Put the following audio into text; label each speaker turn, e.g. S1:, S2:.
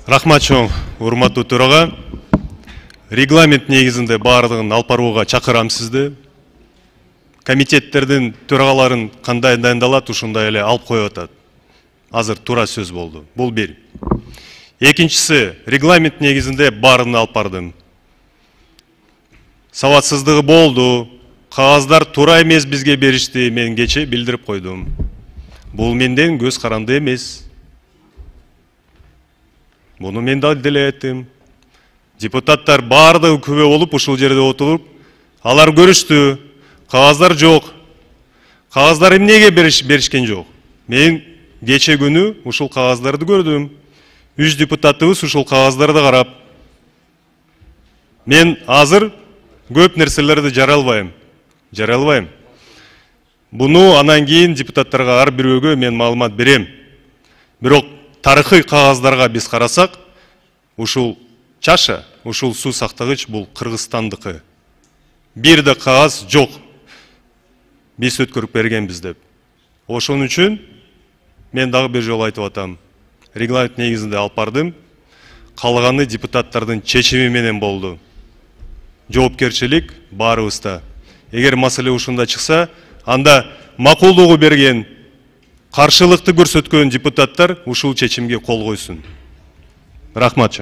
S1: Рахмат чоң, урматтуу төрага. Регламент негизинде бардыгын алып барууга чакырам сизди. Комитеттердин төрагаларын кандай дайындалат, ушундай эле алып коюп атат. Азыр туура сөз болду. Бул бир. Экинчиси, регламент негизинде барын алып бардым. Сабатсыздыгы болду. Кагаздар туура эмес бизге беришти, мен кече билдирип койдум. Бул менден көз каранды эмес. Буну мен да делеттим. Депутаттар бардыгы күбө болуп ушул жерде отуруп, алар көрүштү. Кагаздар жок. Кагаздар эмнеге беришкен жок? Мен кече күнү ушул кагаздарды көрдүм. 3 депутатыбыз ушул кагаздарды карап. Мен азыр көп нерселерди жарыя албайм. Буну анан кийин депутаттарга ар бирөөгө мен маалымат берем. Бирок тарыхый кагаздарга биз карасак, ушул чаша, ушул суу сактагыч бул Кыргызстандыкы. Бир да кагаз жок. Биз өткөрүп бергенбиз деп. Ошон үчүн мен дагы бир жолу айтып атам. Регламент негизинде алып бардым. Калганы депутаттардын чечими менен болду. Жоопкерчилик баарыбызда. Эгер маселе ушунда чыкса, анда макулдугу берген, каршылыкты көрсөткөн депутаттар ушул чечимге кол койсун. Рахмат.